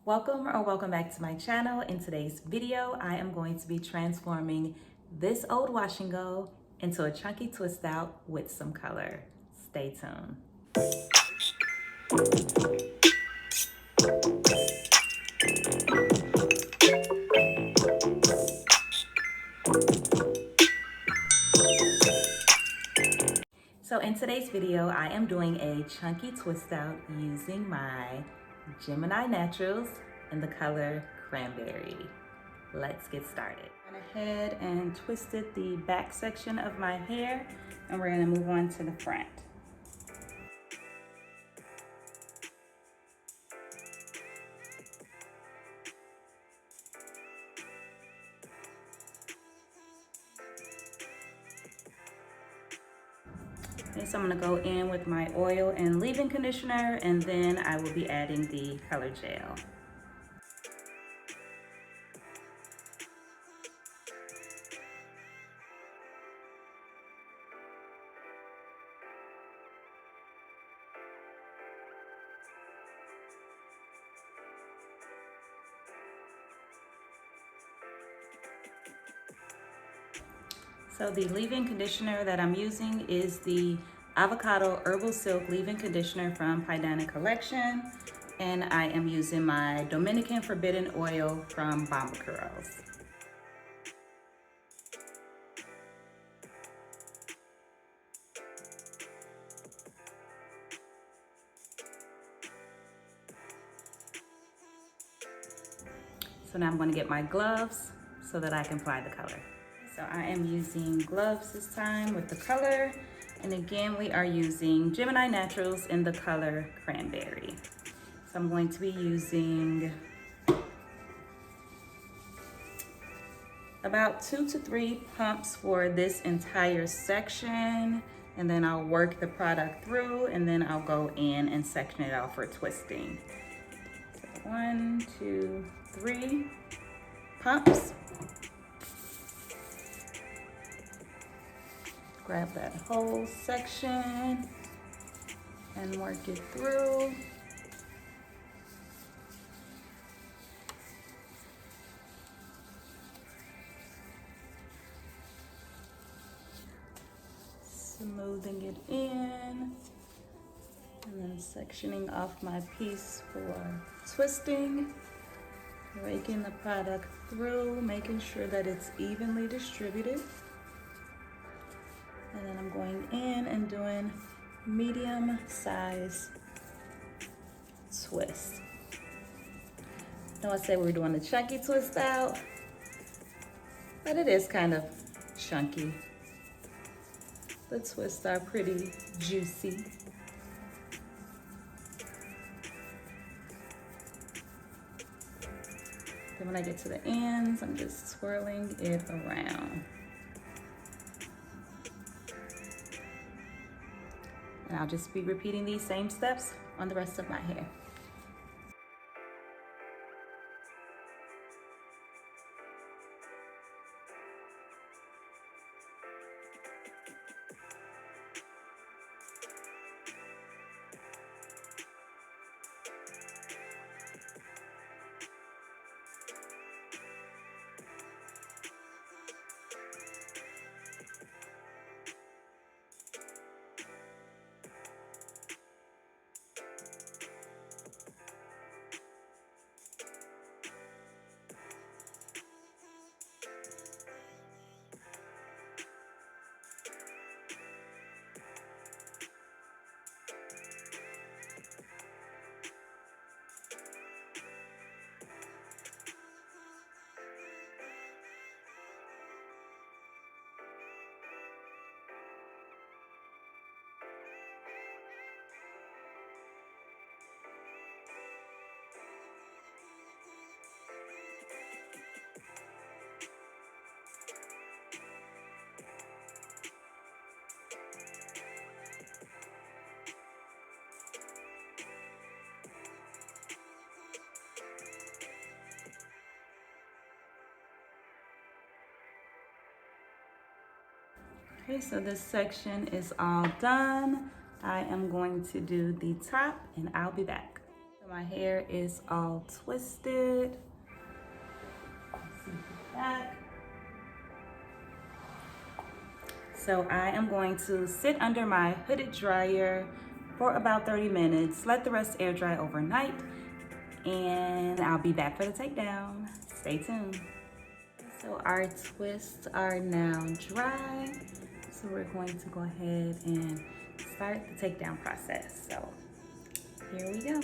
Welcome back to my channel. In today's video, I am going to be transforming this old wash and go into a chunky twist out with some color. Stay tuned. So in today's video, I am doing a chunky twist out using my Gemini Naturals in the color Cranberry. Let's get started. I went ahead and twisted the back section of my hair, and we're gonna move on to the front. Okay, so I'm gonna go in with my oil and leave-in conditioner, and then I will be adding the color gel. So the leave-in conditioner that I'm using is the Avocado Herbal Silk Leave-In Conditioner from Takedown Collection. And I am using my Dominican Forbidden Oil from Bomba Curls. So now I'm going to get my gloves so that I can apply the color. So I am using gloves this time with the color. And again, we are using Gemini Naturals in the color Cranberry. So I'm going to be using about 2 to 3 pumps for this entire section. And then I'll work the product through, and then I'll go in and section it out for twisting. So 1, 2, 3 pumps. Grab that whole section and work it through. Smoothing it in, and then sectioning off my piece for twisting. Raking the product through, making sure that it's evenly distributed. And then I'm going in and doing medium size twist. Now I said we were doing a chunky twist out, but it is kind of chunky. The twists are pretty juicy. Then when I get to the ends, I'm just swirling it around. And I'll just be repeating these same steps on the rest of my hair. Okay, so this section is all done. I am going to do the top, and I'll be back. So My hair is all twisted. Let's see the back. So I am going to sit under my hooded dryer for about 30 minutes, let the rest air dry overnight, and I'll be back for the takedown. Stay tuned. So our twists are now dry. So we're going to go ahead and start the takedown process. So here we go.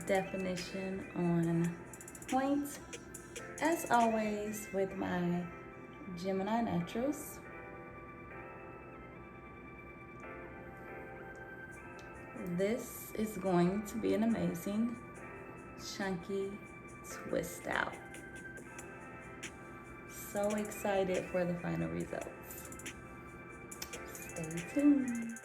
Definition on point, as always, with my Gemini Naturals. This is going to be an amazing chunky twist out. So excited for the final results. Stay tuned.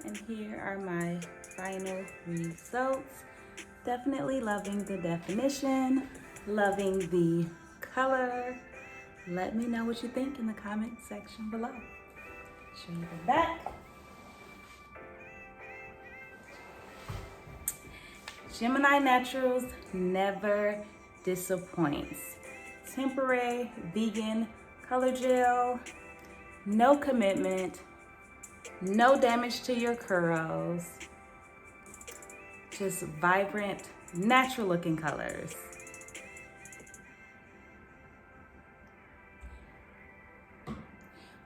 And here are my final results. Definitely loving the definition, loving the color. Let me know what you think in the comment section below. Show you the back. Gemini Naturals never disappoints. Temporary vegan color gel, no commitment, no damage to your curls, just vibrant, natural looking colors.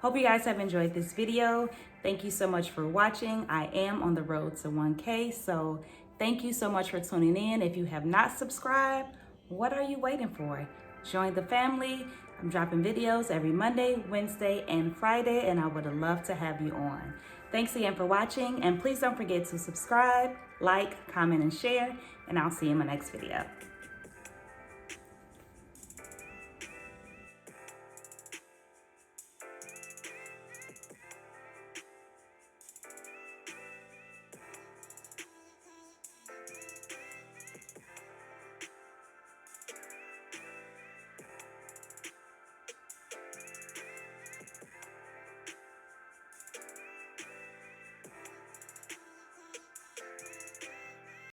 Hope you guys have enjoyed this video. Thank you so much for watching. I am on the road to 1K, so thank you so much for tuning in. If you have not subscribed, what are you waiting for? Join the family. I'm dropping videos every Monday, Wednesday, and Friday, and I would love to have you on. Thanks again for watching, and please don't forget to subscribe, like, comment, and share, and I'll see you in my next video.